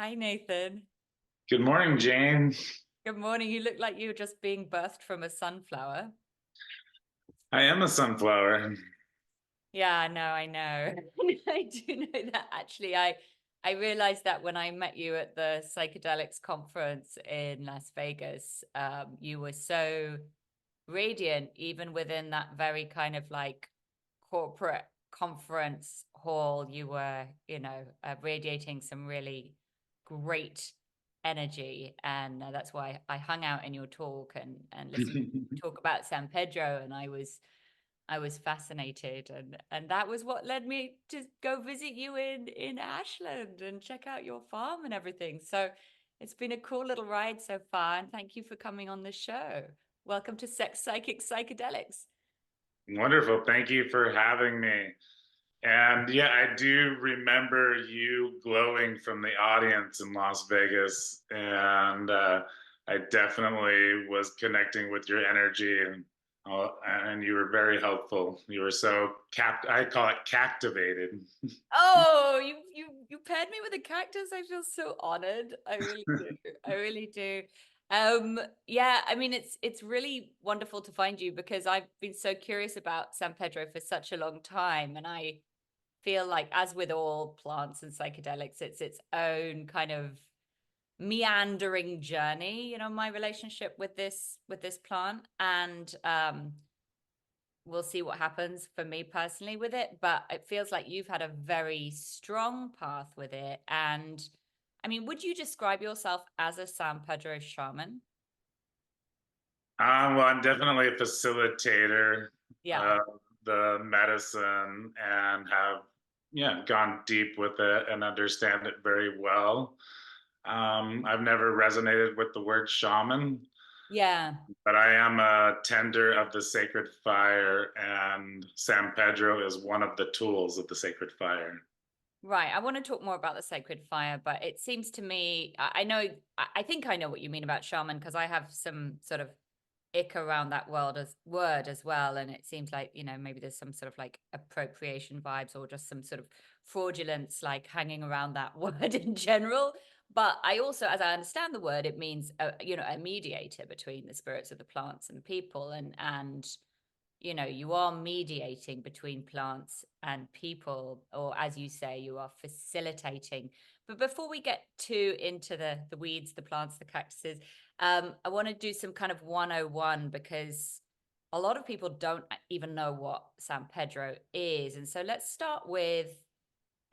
Hi, Nathan. Good morning, Jane. Good morning. You look like you were just being birthed from a sunflower. I am a sunflower. Yeah, no, I know. I do know that actually. I realized that when I met you at the psychedelics conference in Las Vegas, you were so radiant, even within that very kind of like corporate conference hall. You were, radiating some really great energy, and that's why I hung out in your talk and listened to you talk about San Pedro, and I was fascinated, and that was what led me to go visit you in Ashland and check out your farm and everything. So it's been a cool little ride so far, and thank you for coming on the show. Welcome to Sex Psychic Psychedelics. Wonderful. Thank you for having me. And yeah, I do remember you glowing from the audience in Las Vegas. And I definitely was connecting with your energy and you were very helpful. You were so I call it captivated. Oh, you paired me with a cactus. I feel so honored. I really do. I really do. Yeah, I mean it's really wonderful to find you because I've been so curious about San Pedro for such a long time, and I feel like, as with all plants and psychedelics, it's its own kind of meandering journey, my relationship with this plant. And we'll see what happens for me personally with it, but it feels like you've had a very strong path with it. And I mean, would you describe yourself as a San Pedro shaman? Well, I'm definitely a facilitator Yeah. of the medicine and have, yeah, gone deep with it and understand it very well. I've never resonated with the word shaman, Yeah. but I am a tender of the sacred fire, and San Pedro is one of the tools of the sacred fire. Right. I want to talk more about the sacred fire, but it seems to me, I know, I think I know what you mean about shaman because I have some sort of ick around that word as well. And it seems like, maybe there's some sort of like appropriation vibes or just some sort of fraudulence like hanging around that word in general. But I also, as I understand the word, it means a mediator between the spirits of the plants and people, and you are mediating between plants and people, or as you say, you are facilitating. But before we get too into the weeds, the plants, the cactuses, I want to do some kind of 101 because a lot of people don't even know what San Pedro is. And so let's start with,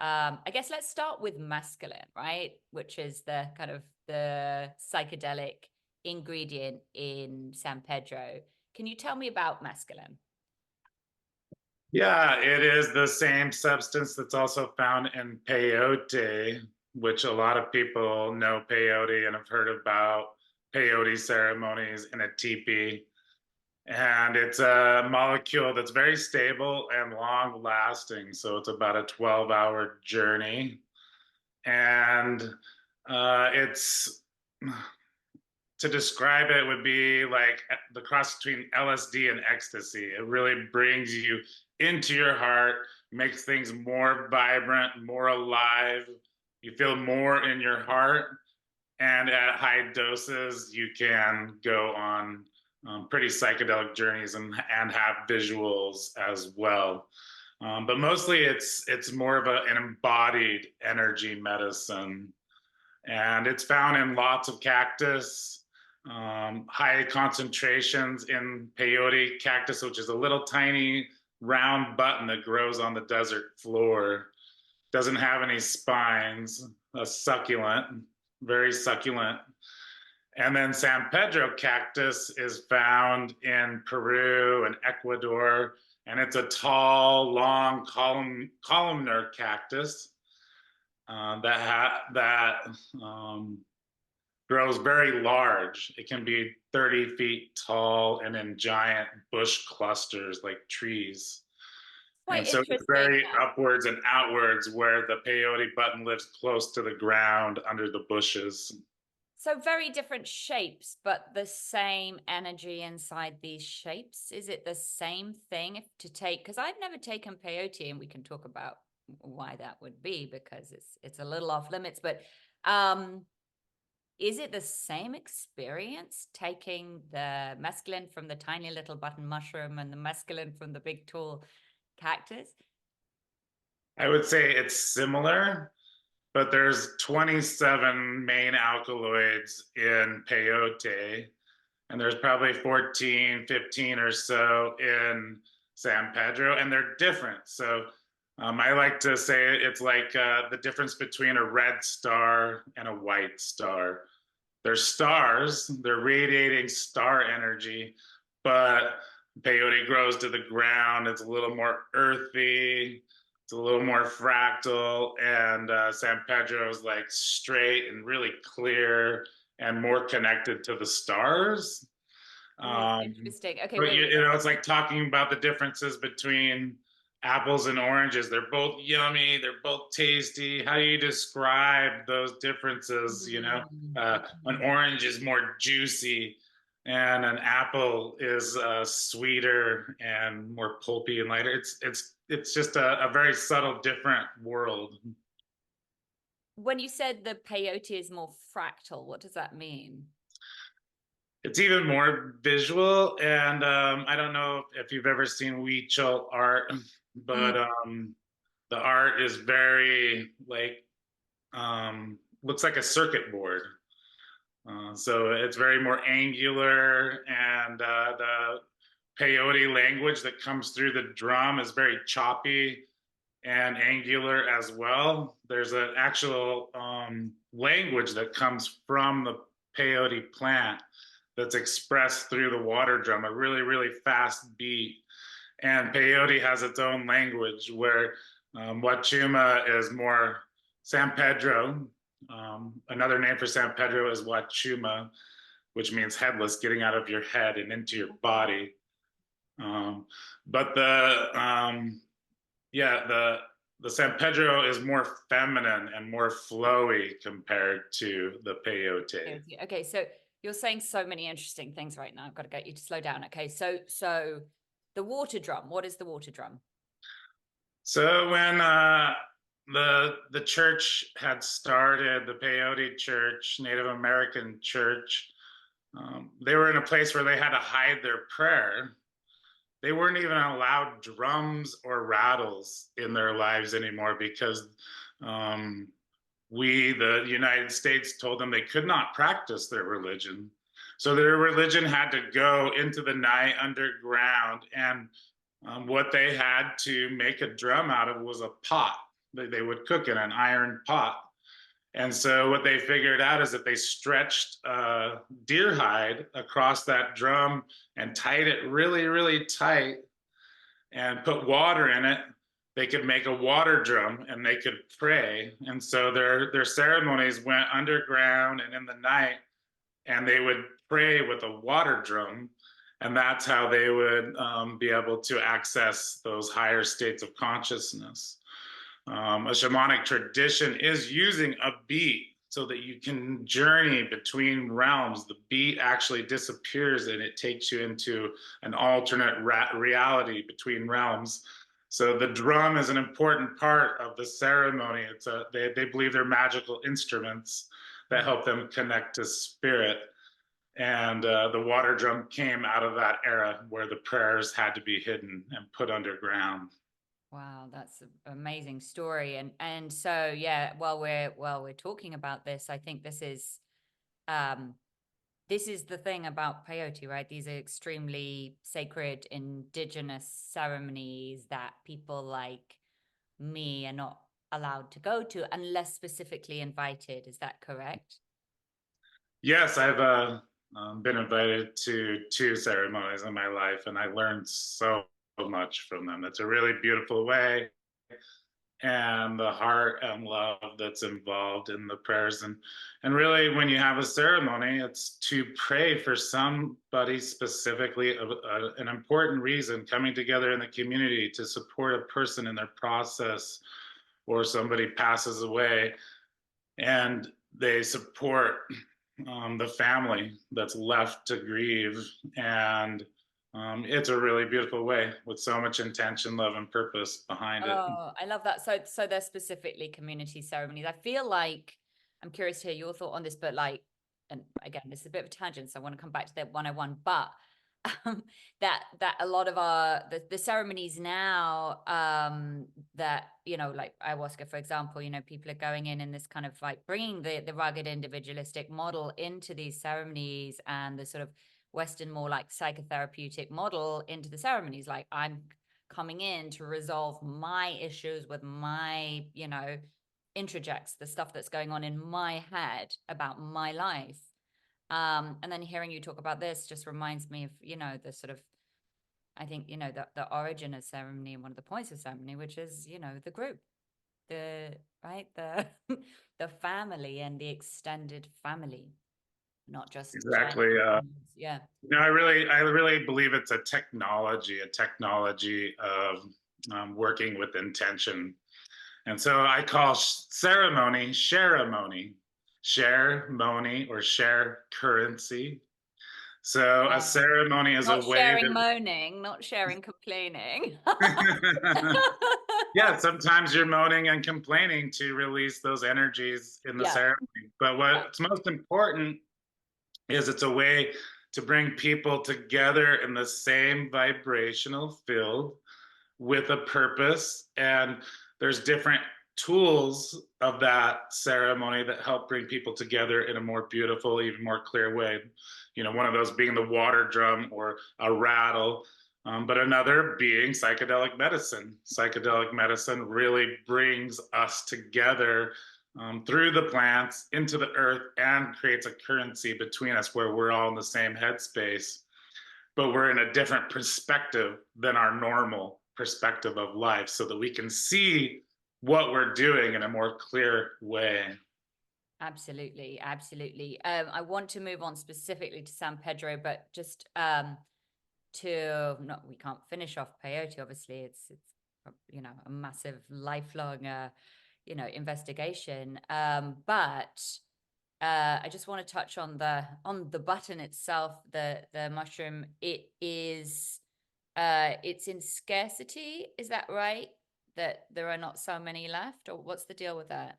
I guess let's start with mescaline, right? Which is the kind of the psychedelic ingredient in San Pedro. Can you tell me about mescaline? Yeah, it is the same substance that's also found in peyote, which a lot of people know peyote and have heard about peyote ceremonies in a teepee. And it's a molecule that's very stable and long lasting. So it's about a 12-hour journey. And it's to describe it would be like the cross between LSD and ecstasy. It really brings you into your heart, makes things more vibrant, more alive. You feel more in your heart. And at high doses, you can go on pretty psychedelic journeys and have visuals as well. But mostly it's more of an embodied energy medicine. And it's found in lots of cactus, high concentrations in peyote cactus, which is a little tiny round button that grows on the desert floor. Doesn't have any spines, a succulent, very succulent. And then San Pedro cactus is found in Peru and Ecuador, and it's a tall, long columnar cactus that grows very large. It can be 30 feet tall and in giant bush clusters like trees. Quite And so it's interesting. very upwards and outwards where the peyote button lives close to the ground under the bushes. So very different shapes, but the same energy inside these shapes. Is it the same thing if to take? Because I've never taken peyote, and we can talk about why that would be because it's a little off limits. But Um, is it the same experience taking the mescaline from the tiny little button mushroom and the mescaline from the big tall cactus? I would say it's similar, but there's 27 main alkaloids in peyote, and there's probably 14, 15 or so in San Pedro, and they're different. So I like to say it's like the difference between a red star and a white star. They're stars, they're radiating star energy, but peyote grows to the ground. It's a little more earthy, it's a little more fractal, and San Pedro is like straight and really clear and more connected to the stars. Oh, Um, interesting. Okay, but wait, wait. it's like talking about the differences between apples and oranges. They're both yummy. They're both tasty. How do you describe those differences? An Mm. orange is more juicy, and an apple is sweeter and more pulpy and lighter. It's just a very subtle, different world. When you said the peyote is more fractal, what does that mean? It's even more visual, and I don't know if you've ever seen Weechel art, but the art is very like looks like a circuit board. So it's very more angular, and the peyote language that comes through the drum is very choppy and angular as well. There's an actual language that comes from the peyote plant that's expressed through the water drum, a really, really fast beat. And peyote has its own language where Wachuma is more San Pedro. Another name for San Pedro is Wachuma, which means headless, getting out of your head and into your body. Um, but the San Pedro is more feminine and more flowy compared to the peyote. Peyote. Okay, so you're saying so many interesting things right now. I've got to get you to slow down. Okay, so the water drum. What is the water drum? So when the church had started, the peyote church, Native American church, they were in a place where they had to hide their prayer. They weren't even allowed drums or rattles in their lives anymore because um, we, the United States, told them they could not practice their religion. So their religion had to go into the night underground, and what they had to make a drum out of was a pot. They would cook in an iron pot. And so what they figured out is if they stretched deer hide across that drum and tied it really, really tight and put water in it, they could make a water drum and they could pray. And so their ceremonies went underground and in the night, and they would pray with a water drum. And that's how they would be able to access those higher states of consciousness. A shamanic tradition is using a beat so that you can journey between realms. The beat actually disappears and it takes you into an alternate reality between realms. So the drum is an important part of the ceremony. They believe they're magical instruments that help them connect to spirit. And the water drum came out of that era where the prayers had to be hidden and put underground. Wow, that's an amazing story. And so yeah, while we're talking about this, I think um this is the thing about peyote, right? These are extremely sacred indigenous ceremonies that people like me are not allowed to go to unless specifically invited. Is that correct? Yes, I've been invited to two ceremonies in my life, and I learned so much from them. It's a really beautiful way, and the heart and love that's involved in the prayers. And really, when you have a ceremony, it's to pray for somebody specifically, an important reason, coming together in the community to support a person in their process, or somebody passes away and they support the family that's left to grieve. And it's a really beautiful way with so much intention, love, and purpose behind it. Oh, I love that. So they're specifically community ceremonies. I feel like I'm curious to hear your thought on this, but like, and again, this is a bit of a tangent, so I want to come back to that 101, but that a lot of the ceremonies now, that, you know, like ayahuasca, for example, you know, people are going in this kind of like bringing the rugged individualistic model into these ceremonies, and the sort of Western, more like psychotherapeutic model into the ceremonies. Like, I'm coming in to resolve my issues with my, you know, introjects the stuff that's going on in my head about my life. And then hearing you talk about this just reminds me of, you know, the sort of, I think, you know, the origin of ceremony, and one of the points of ceremony, which is, you know, the group, the, right, the the family and the extended family, not just Exactly. yeah. I really believe it's a technology of working with intention. And so I call ceremony shareamony, share money or share currency. So a Uh, ceremony is a Not way sharing moaning, not sharing complaining. that yeah, sometimes you're moaning and complaining to release those energies in the Yeah, ceremony. But yeah, what's most important is it's a way to bring people together in the same vibrational field with a purpose. And there's different tools of that ceremony that help bring people together in a more beautiful, even more clear way. You know, one of those being the water drum or a rattle, but another being psychedelic medicine. Psychedelic medicine really brings us together through the plants into the earth and creates a currency between us where we're all in the same headspace, but we're in a different perspective than our normal perspective of life so that we can see what we're doing in a more clear way. absolutely, absolutely. I want to move on specifically to San Pedro, but just to not, we can't finish off peyote. Obviously, it's you know, a massive lifelong you know, investigation. But I just want to touch on the button itself, the mushroom. It is it's in scarcity, is that right? That there are not so many left, or what's the deal with that?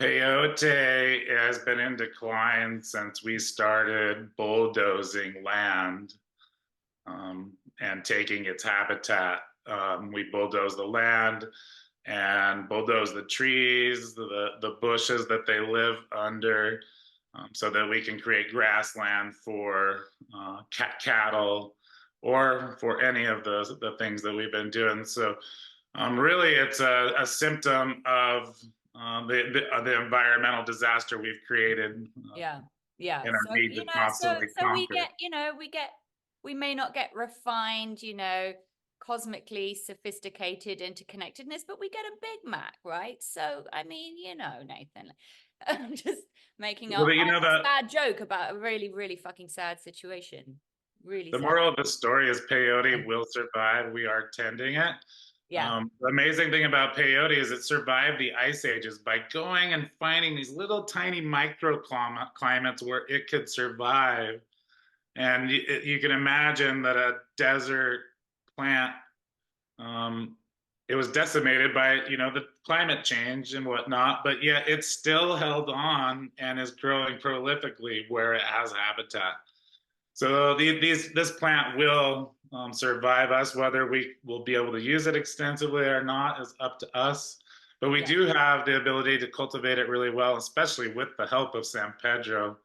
Peyote has been in decline since we started bulldozing land and taking its habitat. We bulldoze the land and bulldoze the trees, the bushes that they live under, so that we can create grassland for cattle or for any of the things that we've been doing. So really, it's a symptom of the environmental disaster we've created Yeah. Yeah. in our So, need you to know, constantly so we conquer. get, you know, we may not get refined, you know, cosmically sophisticated interconnectedness, but we get a Big Mac, right? So, I mean, you know, Nathan, I'm just making Well, you know, a sad joke about a really, really fucking sad situation. Really the sad. moral of the story is peyote will survive. We are tending it. Yeah. The amazing thing about peyote is it survived the ice ages by going and finding these little tiny microclimates where it could survive. And you can imagine that a desert plant, um, it was decimated by, you know, the climate change and whatnot, but yet it's still held on and is growing prolifically where it has habitat. So this plant will survive us. Whether we will be able to use it extensively or not is up to us. But we Yeah. do have the ability to cultivate it really well, especially with the help of San Pedro.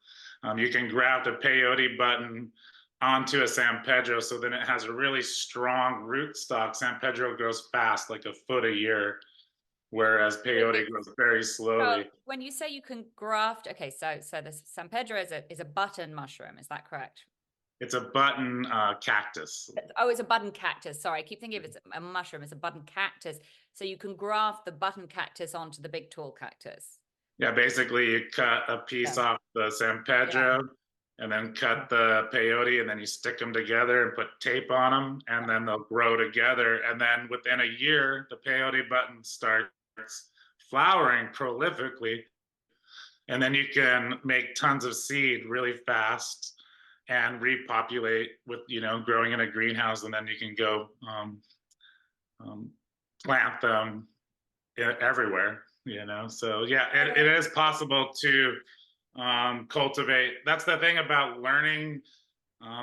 You can graft a peyote button onto a San Pedro, so then it has a really strong root stock. San Pedro grows fast, like a foot a year, whereas peyote grows very So slowly. when you say you can graft, okay, so this San Pedro is a button mushroom, is that correct? It's a button cactus. Oh, it's a button cactus. Sorry, I keep thinking of it as a mushroom. It's a button cactus. So you can graft the button cactus onto the big tall cactus. Yeah, basically you cut a piece Yeah, off the San yeah, Pedro and then cut the peyote and then you stick them together and put tape on them and then they'll grow together. And then within a year, the peyote button starts flowering prolifically. And then you can make tons of seed really fast and repopulate with, you know, growing in a greenhouse. And then you can go um, plant them everywhere. So yeah, it is possible to cultivate. That's the thing about learning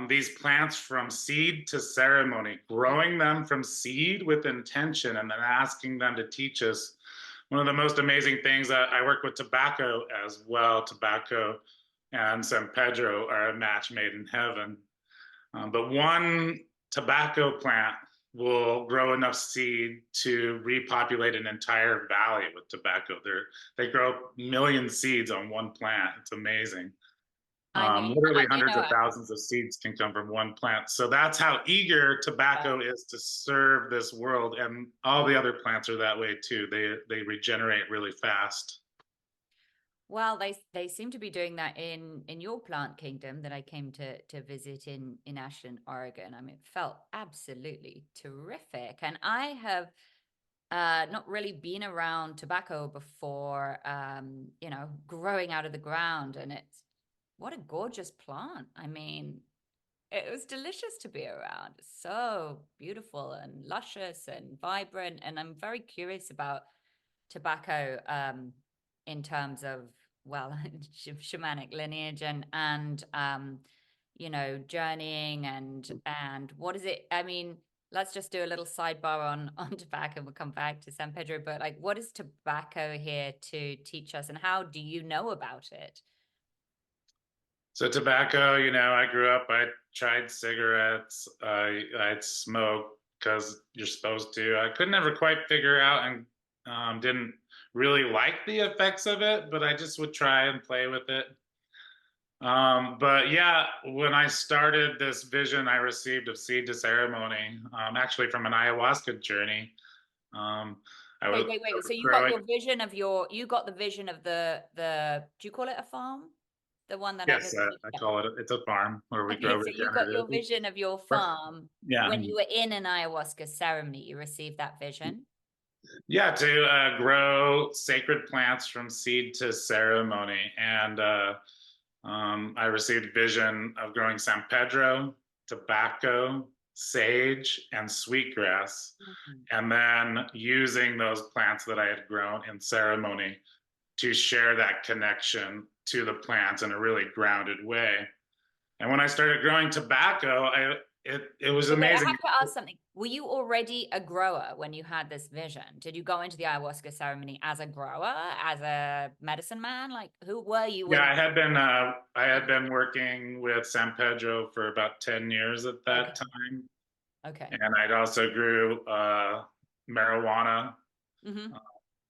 these plants from seed to ceremony, growing them from seed with intention and then asking them to teach us. One of the most amazing things that I work with tobacco as well. Tobacco and San Pedro are a match made in heaven. But one tobacco plant will grow enough seed to repopulate an entire valley with tobacco. They grow million seeds on one plant. It's amazing. I mean, Literally you hundreds know, of thousands of seeds can come from one plant. So that's how eager tobacco is to serve this world. And all the other plants are that way too. They regenerate really fast. well, they seem to be doing that in your plant kingdom that I came to visit in Ashland, Oregon. I mean, it felt absolutely terrific. And I have not really been around tobacco before, growing out of the ground. And it's what a gorgeous plant. I mean, it was delicious to be around. It's so beautiful and luscious and vibrant. And I'm very curious about tobacco in terms of, well, shamanic lineage and journeying and what is it? I mean, let's just do a little sidebar on tobacco and we'll come back to San Pedro. But like, what is tobacco here to teach us, and how do you know about it? So tobacco, I grew up, I tried cigarettes, I'd smoke because you're supposed to. I could never quite figure out and didn't really like the effects of it, but I just would try and play with it. But yeah, when I started this vision I received of seed to ceremony, actually from an ayahuasca journey, um, Wait, I wait. was So you got growing. your vision of you got the vision of the do you call it a farm? The one that Yes, everybody, I yeah. call it. It's a farm where we grow Okay, so you got your regenerative. vision of your farm Yeah, when you were in an ayahuasca ceremony. You received that vision. yeah, to grow sacred plants from seed to ceremony, and I received vision of growing San Pedro, tobacco, sage, and sweetgrass, Mhm. and then using those plants that I had grown in ceremony to share that connection to the plants in a really grounded way. And when I started growing tobacco, it was Wait, I amazing. have to ask something. Were you already a grower when you had this vision? Did you go into the ayahuasca ceremony as a grower, as a medicine man? Like, who were you Yeah, when you? I had been working with San Pedro for about 10 years at that Okay, time. okay. And I'd also grew marijuana Mm-hmm.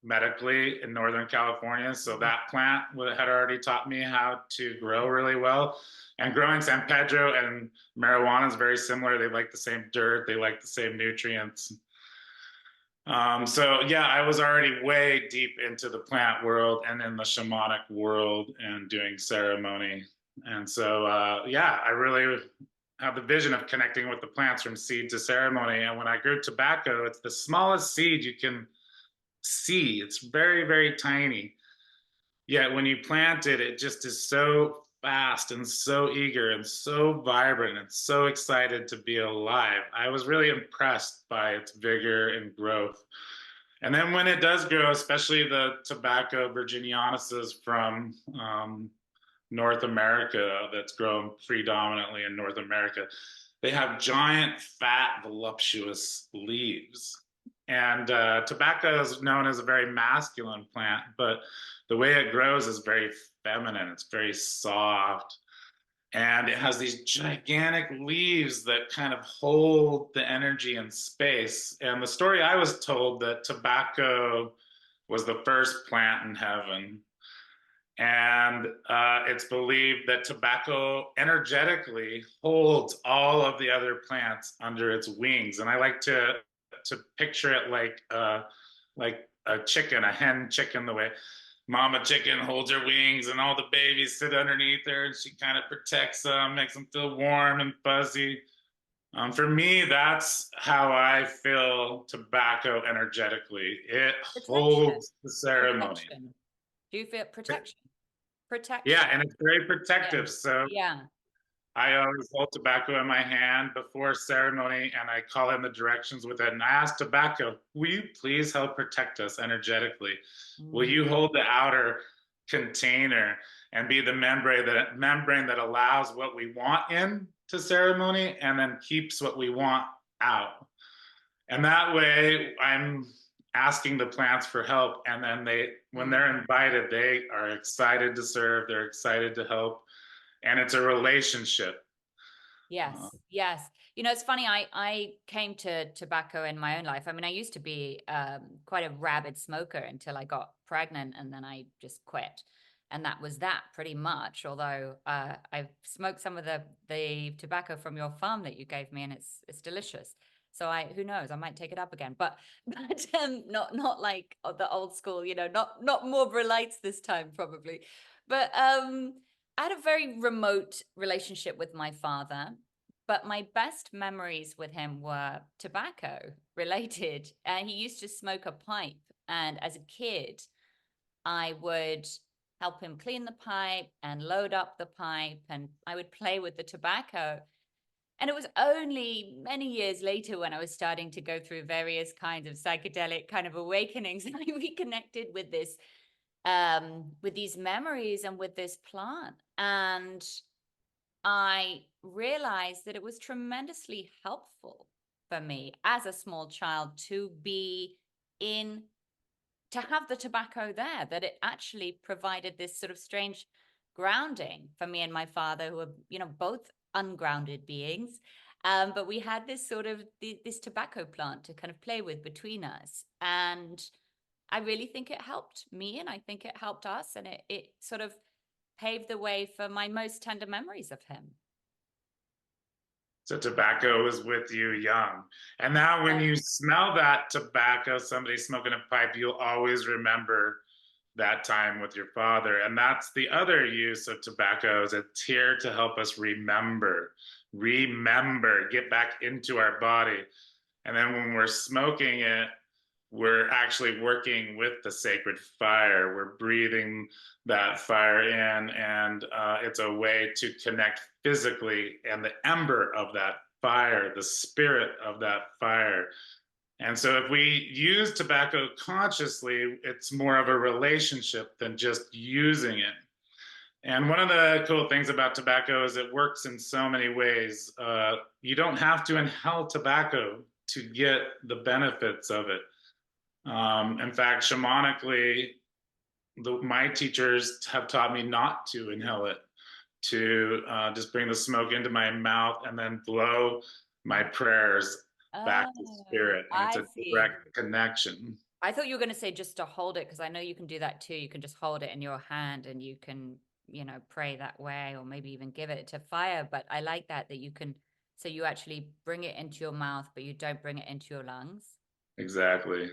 medically in Northern California. So that plant had already taught me how to grow really well. And growing San Pedro and marijuana is very similar. They like the same dirt, they like the same nutrients. So yeah, I was already way deep into the plant world and in the shamanic world and doing ceremony. And so yeah, I really have the vision of connecting with the plants from seed to ceremony. And when I grew tobacco, it's the smallest seed you can see. It's very, very tiny. Yet when you plant it, it just is so fast and so eager and so vibrant and so excited to be alive. I was really impressed by its vigor and growth. And then when it does grow, especially the tobacco virginianuses from North America, that's grown predominantly in North America, they have giant, fat, voluptuous leaves. And tobacco is known as a very masculine plant, but the way it grows is very feminine. It's very soft. And it has these gigantic leaves that kind of hold the energy in space. And the story I was told that tobacco was the first plant in heaven. And it's believed that tobacco energetically holds all of the other plants under its wings. And I like to picture it like a chicken, a hen chicken, the way mama chicken holds her wings and all the babies sit underneath her and she kind of protects them, makes them feel warm and fuzzy. For me, that's how I feel tobacco energetically. It Protection. holds the ceremony. Protection. Do you feel protection? Yeah, Protection. and it's very Yeah. protective. So Yeah. I always hold tobacco in my hand before ceremony, and I call in the directions with it. And I ask tobacco, will you please help protect us energetically? Will Mm, you hold the outer container and be the membrane that allows what we want in to ceremony and then keeps what we want out? And that way I'm asking the plants for help. And then when mm. they're invited, they are excited to serve, they're excited to help. And it's a relationship. Uh, Yes, yes. You know, it's funny. I came to tobacco in my own life. I mean, I used to be quite a rabid smoker until I got pregnant, and then I just quit, and that was that pretty much. Although I've smoked some of the tobacco from your farm that you gave me, and it's delicious. So who knows, I might take it up again, but not like the old school, you know, not Marlboro Lights this time probably, but I had a very remote relationship with my father, but my best memories with him were tobacco related. And he used to smoke a pipe. And as a kid, I would help him clean the pipe and load up the pipe, and I would play with the tobacco. And it was only many years later when I was starting to go through various kinds of psychedelic kind of awakenings that I reconnected with this with these memories and with this plant. And I realized that it was tremendously helpful for me as a small child to be in, to have the tobacco there, that it actually provided this sort of strange grounding for me and my father, who were, you know, both ungrounded beings. But we had this sort of this tobacco plant to kind of play with between us. And I really think it helped me, and I think it helped us, and it sort of paved the way for my most tender memories of him. so tobacco is with you young. And now when Yeah. you smell that tobacco, somebody smoking a pipe, you'll always remember that time with your father. And that's the other use of tobacco, is it's here to help us remember, get back into our body. And then when we're smoking it, we're actually working with the sacred fire. We're breathing that fire in, and it's a way to connect physically and the ember of that fire, the spirit of that fire. And so, if we use tobacco consciously, it's more of a relationship than just using it. And one of the cool things about tobacco is it works in so many ways. You don't have to inhale tobacco to get the benefits of it. In fact, shamanically, my teachers have taught me not to inhale it, to just bring the smoke into my mouth and then blow my prayers back to Oh, spirit. And it's I a see. direct connection. I thought you were going to say just to hold it, because I know you can do that too. You can just hold it in your hand and you can, you know, pray that way, or maybe even give it to fire. But I like that you can, so you actually bring it into your mouth, but you don't bring it into your lungs. Exactly.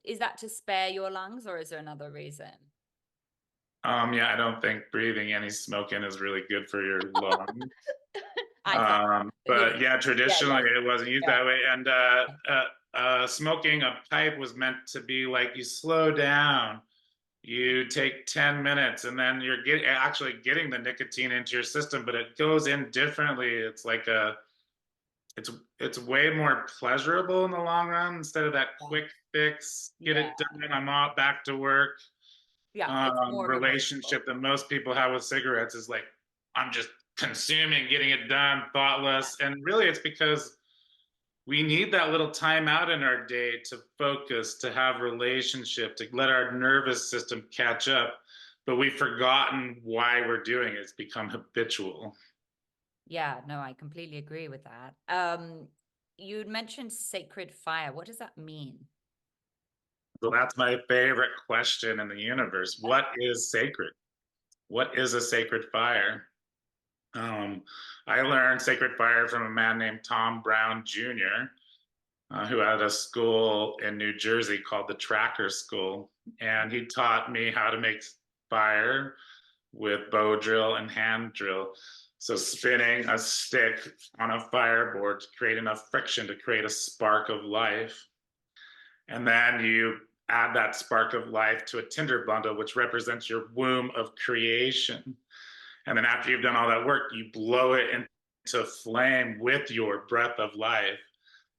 Is that to spare your lungs, or is there another reason? Yeah, I don't think breathing any smoke in is really good for your lungs. I thought, you know, But yeah, yeah, traditionally it wasn't used yeah, that way. And smoking a pipe was meant to be like you slow down, yeah. you take 10 minutes, and then you're actually getting the nicotine into your system, but it goes in differently. It's like it's it's way more pleasurable in the long run instead of that Yeah. quick fix, get Yeah. it done, I'm out back to work Yeah. It's more remorseful. relationship that most people have with cigarettes. Is like, I'm just consuming, getting it done, thoughtless. And really it's because we need that little time out in our day to focus, to have relationship, to let our nervous system catch up. But we've forgotten why we're doing it. It's become habitual. Yeah, no, I completely agree with that. You mentioned sacred fire. What does that mean? So that's my favorite question in the universe. What is sacred? What is a sacred fire? Um, I learned sacred fire from a man named Tom Brown Jr., who had a school in New Jersey called the Tracker School. And he taught me how to make fire with bow drill and hand drill. So spinning a stick on a fireboard to create enough friction to create a spark of life. And then you add that spark of life to a tinder bundle, which represents your womb of creation. And then after you've done all that work, you blow it into flame with your breath of life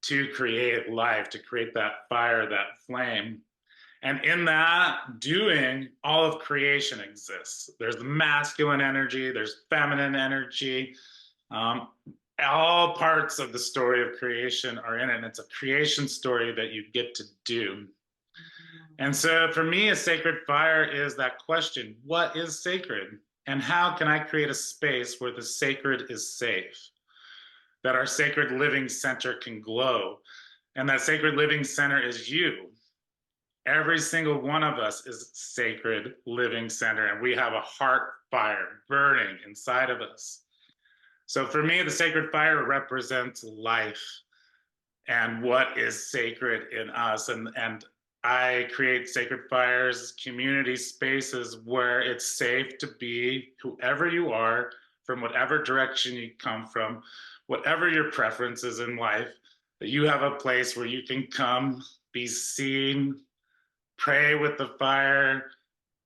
to create life, to create that fire, that flame. And in that doing, all of creation exists. There's masculine energy, there's feminine energy. Um, all parts of the story of creation are in it. And it's a creation story that you get to do. And so for me, a sacred fire is that question: what is sacred? And how can I create a space where the sacred is safe? That our sacred living center can glow. And that sacred living center is you. Every single one of us is sacred living center, and we have a heart fire burning inside of us. So for me, the sacred fire represents life and what is sacred in us. And I create sacred fires, community spaces where it's safe to be whoever you are, from whatever direction you come from, whatever your preferences in life, that you have a place where you can come, be seen, pray with the fire,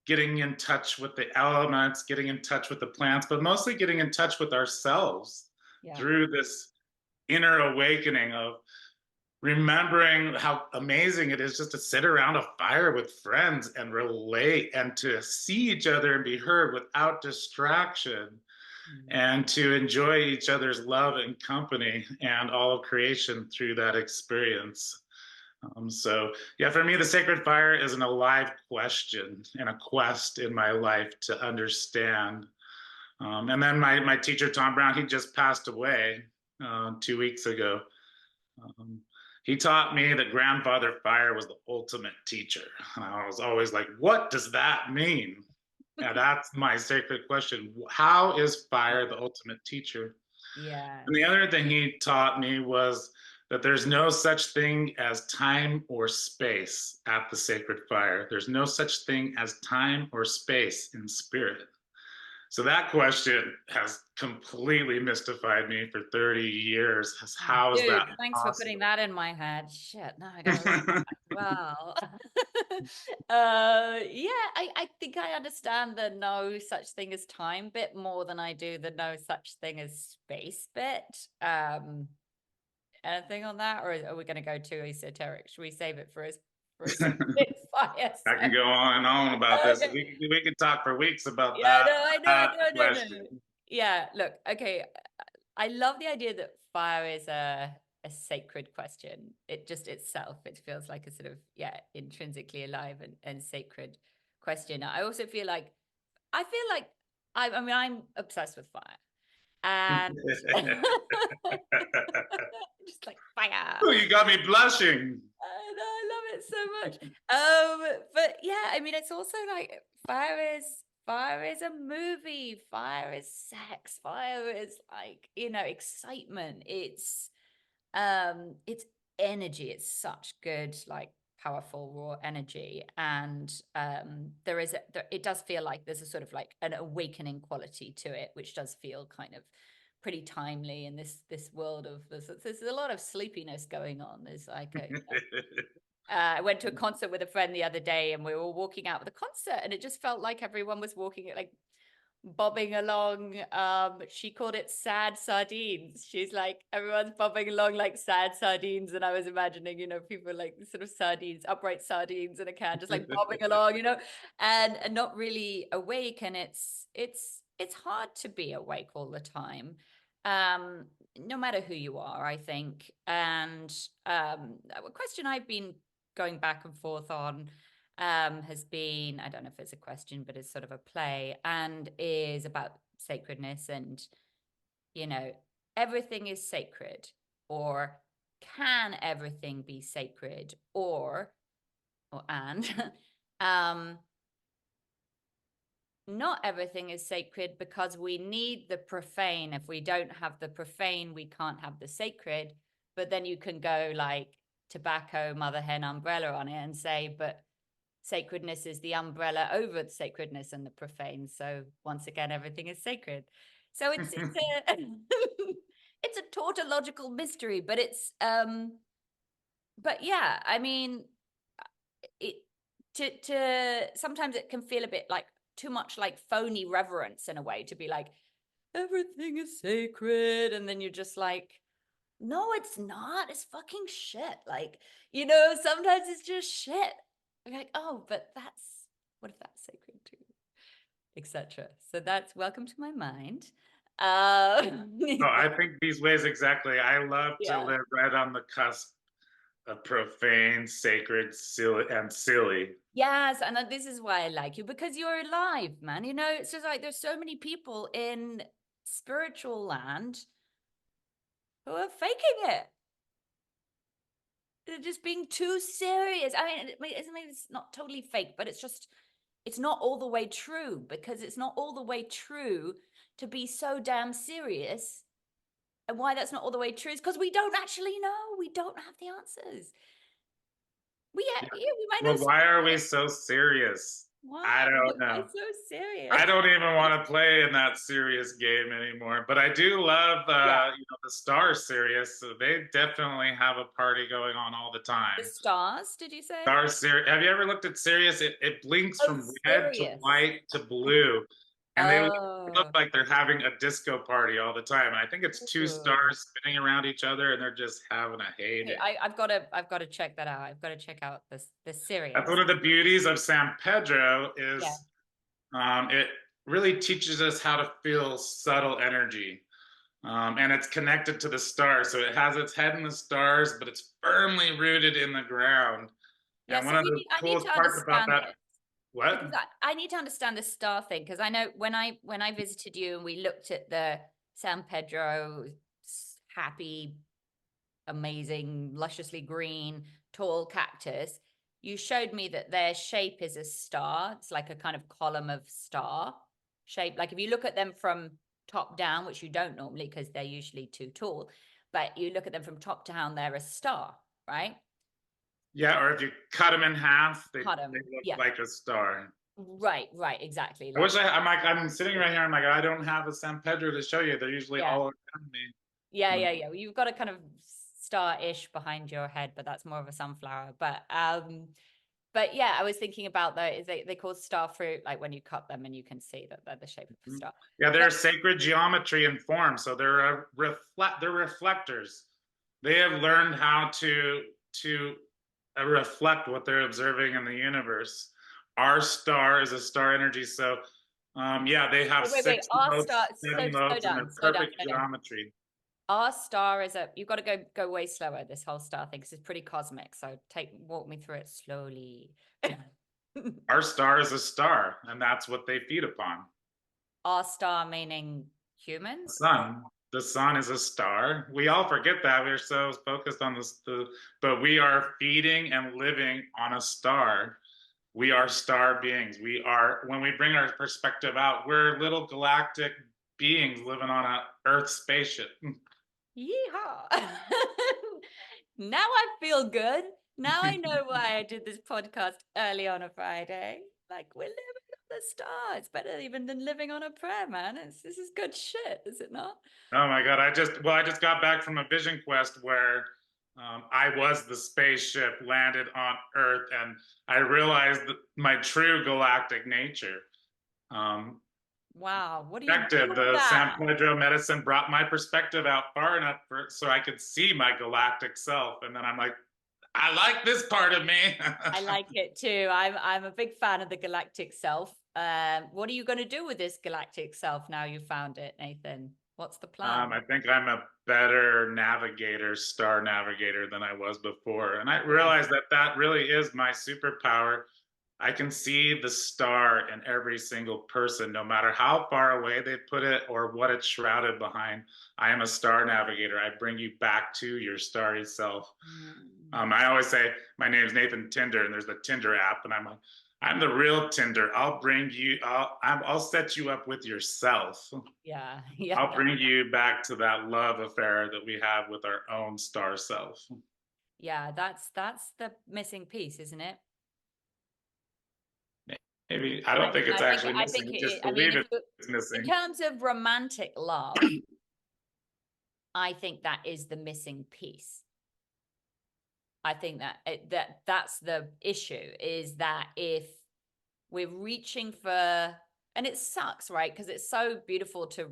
getting in touch with the elements, getting in touch with the plants, but mostly getting in touch with ourselves Yeah. through this inner awakening of remembering how amazing it is just to sit around a fire with friends and relate and to see each other and be heard without distraction Mm. and to enjoy each other's love and company and all of creation through that experience. So, yeah, for me, the sacred fire is an alive question and a quest in my life to understand. And then my teacher, Tom Brown, he just passed away 2 weeks ago. Um, he taught me that grandfather fire was the ultimate teacher. And I was always like, what does that mean? Yeah, that's my sacred question. How is fire the ultimate teacher? Yeah. And the other thing he taught me was that there's no such thing as time or space at the sacred fire. There's no such thing as time or space in spirit. So that question has completely mystified me for 30 years. How is Dude, that thanks for putting possible? that in my head. Shit, now I gotta look as well. Yeah, I think I understand the no such thing as time bit more than I do the no such thing as space bit. Anything on that, or are we gonna go too esoteric? Should we save it for a sacred fire I can go on and on about this. Okay. We could talk for weeks about Yeah, that no, I know, no, no, question. no. Yeah, look, okay. I love the idea that fire is a sacred question. It just itself, it feels like a sort of, yeah, intrinsically alive and sacred question. I feel like I mean, I'm obsessed with fire. And just like fire. Oh, you got me blushing. I know, I love it so much. But yeah, I mean, it's also like fire is a movie. Fire is sex. Fire is like, excitement. It's energy. It's such good, like powerful raw energy. And it does feel like there's a sort of like an awakening quality to it, which does feel kind of pretty timely in this world of there's a lot of sleepiness going on. There's like I went to a concert with a friend the other day, and we were all walking out of the concert, and it just felt like everyone was walking like bobbing along. She called it sad sardines. She's like, everyone's bobbing along like sad sardines. And I was imagining, people like sort of sardines, upright sardines in a can, just like bobbing along, and not really awake. And it's hard to be awake all the time. No matter who you are, I think. And a question I've been going back and forth on has been, I don't know if it's a question, but it's sort of a play, and is about sacredness and, you know, everything is sacred, or can everything be sacred, and um, not everything is sacred because we need the profane. If we don't have the profane, we can't have the sacred. But then you can go like tobacco, mother hen umbrella on it and say, but sacredness is the umbrella over the sacredness and the profane. So once again, everything is sacred. So it's a it's a tautological mystery, but yeah, I mean, it to sometimes it can feel a bit like too much like phony reverence in a way to be like, everything is sacred. And then you're just like, no, it's not. It's fucking shit. Like, sometimes it's just shit. You're like, oh, but what if that's sacred too? Etc. So that's welcome to my mind. Oh, I think these ways exactly. I love to Yeah. live right on the cusp of profane, sacred, silly, and silly. Yes, and this is why I like you, because you're alive, man. It's just like there's so many people in spiritual land who are faking it. They're just being too serious. I mean, it's not totally fake, but it's not all the way true, because it's not all the way true to be so damn serious. And why that's not all the way true is because we don't actually know. We don't have the answers. Yeah. We might know Well, why are we something. so serious? I Why? don't Why know. so I serious? don't even want to play in that serious game anymore. But I do love, Yeah. the Star Sirius. So they definitely have a party going on all the The time. stars, did you say? Star Sirius. Have you ever looked at Sirius? It blinks Oh, from red to serious. white to blue, and they look Oh, like they're having a disco party all the time. And I think it's two ooh. stars spinning around each other, and they're just having a Okay, heyday. I've got to check that out. I've got to check out this That's Sirius. one of the beauties of San Pedro Yeah. is it really teaches us how to feel subtle energy. And it's connected to the stars. So it has its head in the stars, but it's firmly rooted in the ground. Yeah, And so one of the I need coolest to parts about understand that, this, because what? I need to understand the star thing, because I know when I visited you and we looked at the San Pedro happy, amazing, lusciously green, tall cactus, you showed me that their shape is a star. It's like a kind of column of star shape. Like if you look at them from top down, which you don't normally because they're usually too tall, but you look at them from top down, they're a star, right? Yeah, or if you cut them in half, Cut they them. look Yeah. like a star. Right, exactly. I Like, wish I'm like, I'm sitting right here. I'm like, I don't have a San Pedro to show you. They're usually yeah, all around me. yeah. Well, you've got a kind of star-ish behind your head, but that's more of a sunflower. But yeah, I was thinking about they call star fruit, like when you cut them and you can see that they're the shape of a Mhm. star. Yeah, But they're sacred geometry and form, so they're reflectors. They have learned how to reflect what they're observing in the universe. Our star is a star energy, so yeah, they have wait. six Our star, lobes, so seven slow lobes, and down, they're perfect slow down. geometry. Our star is you've got to go way slower, this whole star thing, because it's pretty cosmic. So walk me through it slowly. Our star is a star, and that's what they feed upon. Our star meaning The humans? sun. The sun is a star. We all forget that. We're so focused on but we are feeding and living on a star. We are star beings. We are, when we bring our perspective out, we're little galactic beings living on a Earth spaceship. Yeehaw. Now I feel good. Now I know why I did this podcast early on a Friday. Like, we're living on the stars. It's better even than living on a prayer, man. This is good shit, is it not? Oh my God. I just got back from a vision quest where I was the spaceship landed on Earth and I realized my true galactic nature. Um, Wow. What do you do Perspective. with The San that? Pedro medicine brought my perspective out far enough so I could see my galactic self. And then I'm like, I like this part of me. I like it too. I'm a big fan of the galactic self. What are you going to do with this galactic self now you found it, Nathan? What's the plan? I think I'm a better navigator, star navigator than I was before. And I Yeah. realized that that really is my superpower. I can see the star in every single person, no matter how far away they put it or what it's shrouded behind. I am a star navigator. I bring you back to your starry self. Mm. I always say my name's Nathan Tinder, and there's the Tinder app, and I'm like, I'm the real Tinder. I'll bring you. I'll set you up with yourself. Yeah. Yeah. I'll bring you back to that love affair that we have with our own star self. Yeah. That's the missing piece, isn't it? Maybe I don't think it's actually I missing. think We it is. just I mean, believe if you, it's in missing. terms of romantic love, I think that is the missing piece. I think that's the issue, is that if we're reaching for And it sucks, right? Because it's so beautiful to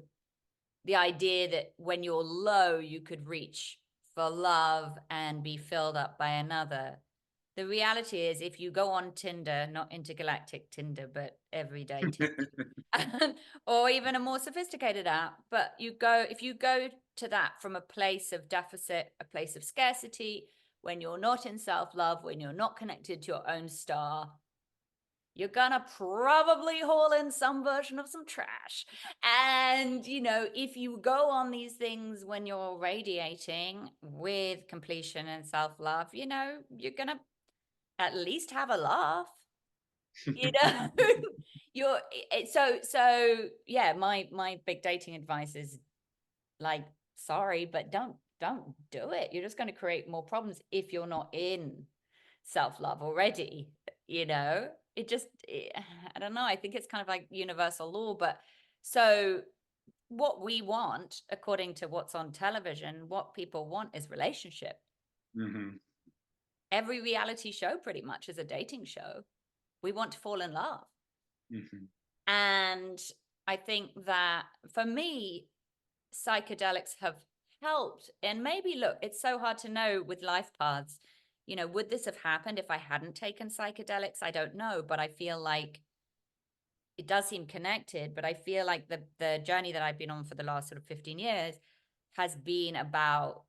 the idea that when you're low, you could reach for love and be filled up by another. The reality is, if you go on Tinder, not intergalactic Tinder, but everyday Tinder, or even a more sophisticated app, but if you go to that from a place of deficit, a place of scarcity, when you're not in self love, when you're not connected to your own star, you're gonna probably haul in some version of some trash. And, if you go on these things when you're radiating with completion and self love, you're gonna at least have a laugh, you know? You're so yeah, my big dating advice is like, sorry, but don't do it. You're just going to create more problems if you're not in self-love already, it just I don't know, I think it's kind of like universal law. But so what we want, according to what's on television, what people want is relationship. Hmm. Every reality show pretty much is a dating show. We want to fall in love. Hmm. And I think that for me, psychedelics have helped. And maybe, look, it's so hard to know with life paths. Would this have happened if I hadn't taken psychedelics? I don't know, but I feel like it does seem connected. But I feel like the journey that I've been on for the last sort of 15 years has been about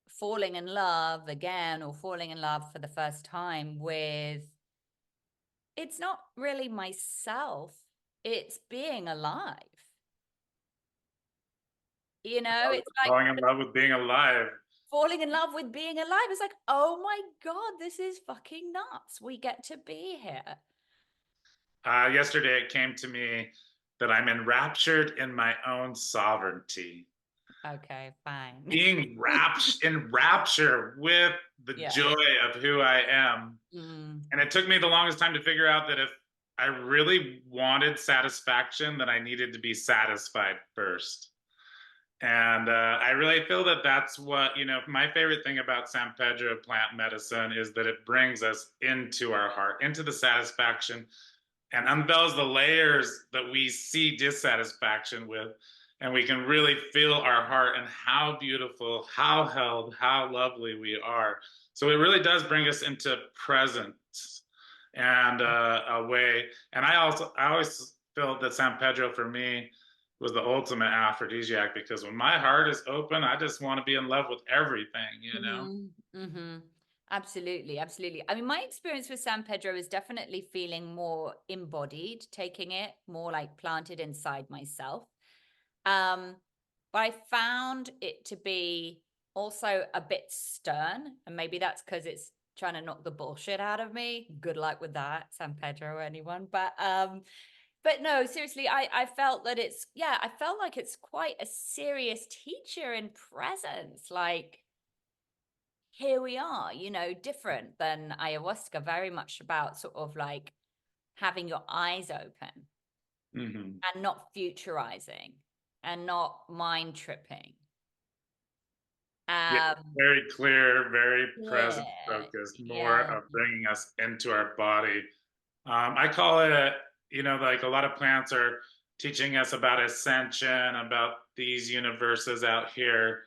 falling in love again, or falling in love for the first time with, it's not really myself, it's being alive. It's like Falling in love with being alive. falling in love with being alive. It's like, oh my God, this is fucking nuts. We get to be here. Yesterday, it came to me that I'm enraptured in my own sovereignty, Okay, fine. being in rapture with the Yeah. joy of who I am. Mm. And it took me the longest time to figure out that if I really wanted satisfaction, then I needed to be satisfied first. And I really feel that that's what, my favorite thing about San Pedro plant medicine is that it brings us into our heart, into the satisfaction, and unveils the layers that we see dissatisfaction with. And we can really feel our heart and how beautiful, how held, how lovely we are. So it really does bring us into presence and a way. And I always felt that San Pedro for me was the ultimate aphrodisiac, because when my heart is open, I just want to be in love with everything. Mm-hmm. Mm-hmm. Absolutely, absolutely. I mean, my experience with San Pedro is definitely feeling more embodied, taking it more like planted inside myself. Um, but I found it to be also a bit stern, and maybe that's because it's trying to knock the bullshit out of me. Good luck with that, San Pedro, anyone. But no, seriously, I felt that I felt like it's quite a serious teacher in presence. Like, here we are, different than ayahuasca, very much about sort of like having your eyes open Hmm. and not futurizing and not mind tripping. Yeah, Um, very clear, very yeah, present focused, more yeah, of bringing us into our body. I call it, like a lot of plants are teaching us about ascension, about these universes out here.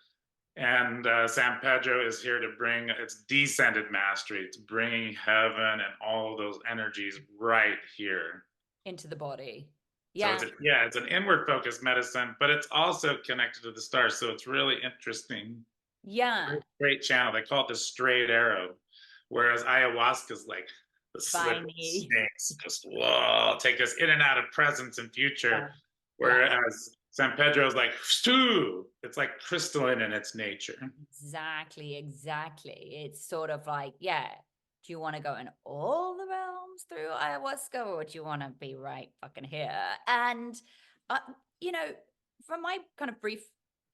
And San Pedro is here to bring its descended mastery. It's bringing heaven and all of those energies right here. into the body. So Yeah, it's an inward focused medicine, but it's also connected to the stars. So it's really interesting. yeah, Great channel. They call it the straight arrow, whereas ayahuasca is like the slippery spiny. snakes, just whoa, take us in and out of presence and future. Yeah, yeah. Whereas San Pedro is like stew. It's like crystalline in its nature. Exactly, exactly. It's sort of like, yeah, do you want to go in all the realms through ayahuasca, or do you want to be right fucking here? And, uh, you know, from my kind of brief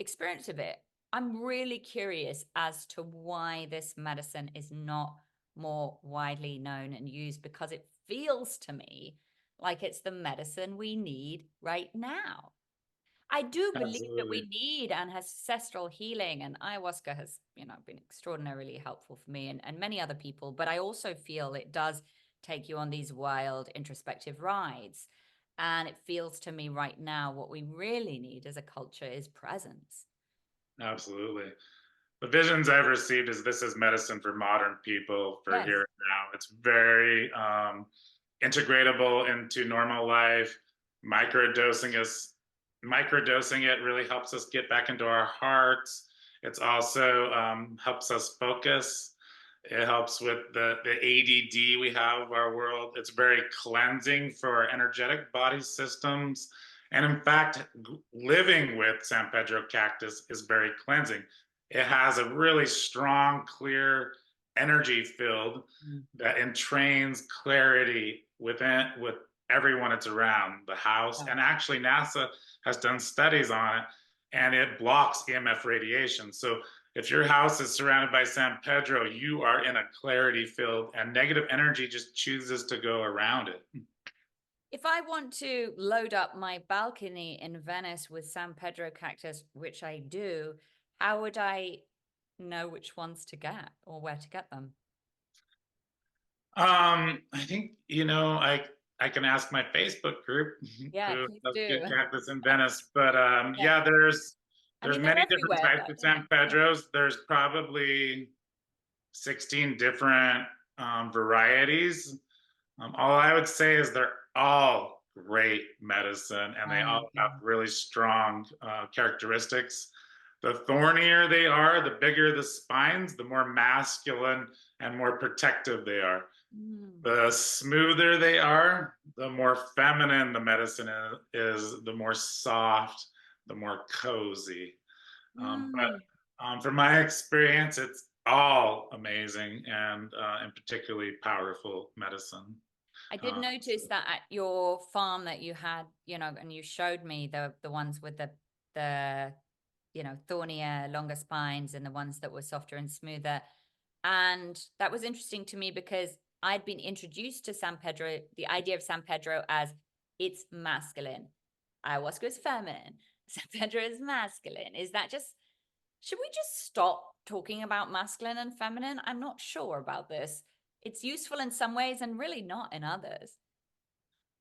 experience of it, I'm really curious as to why this medicine is not more widely known and used, because it feels to me like it's the medicine we need right now. I do believe that Absolutely. we need ancestral healing, and ayahuasca has, been extraordinarily helpful for me and many other people. But I also feel it does take you on these wild introspective rides. And it feels to me right now what we really need as a culture is presence. Absolutely. The visions I've received is this is medicine for modern people for here Yes. and now. It's very integratable into normal life. Microdosing is microdosing it really helps us get back into our hearts. It's also helps us focus. It helps with the ADD we have of our world. It's very cleansing for our energetic body systems. And in fact, living with San Pedro cactus is very cleansing. It has a really strong, clear energy field Mm. that entrains clarity with everyone it's around the house. Yeah. And actually, NASA has done studies on it, and it blocks EMF radiation. So if your house is surrounded by San Pedro, you are in a clarity field, and negative energy just chooses to go around it. If I want to load up my balcony in Venice with San Pedro cactus, which I do, how would I know which ones to get or where to get them? I think I can ask my Facebook group Yeah, who please does do. good cactus in Venice, but Yeah. yeah, I there's mean, they're many different everywhere, types but of San Pedros. There's probably 16 different varieties. All I would say is they're all great medicine and they oh my all have God. really strong characteristics. The thornier they are, the bigger the spines, the more masculine and more protective they are. Mm. The smoother they are, the more feminine the medicine is, the more soft, the more cozy. But Mm. from my experience, it's all amazing and particularly powerful medicine. I did So notice that at your farm that you had, and you showed me the ones with the thornier, longer spines and the ones that were softer and smoother. And that was interesting to me because I'd been introduced to San Pedro, the idea of San Pedro as it's masculine. Ayahuasca is feminine. San Pedro is masculine. Is that just, should we just stop talking about masculine and feminine? I'm not sure about this. It's useful in some ways and really not in others.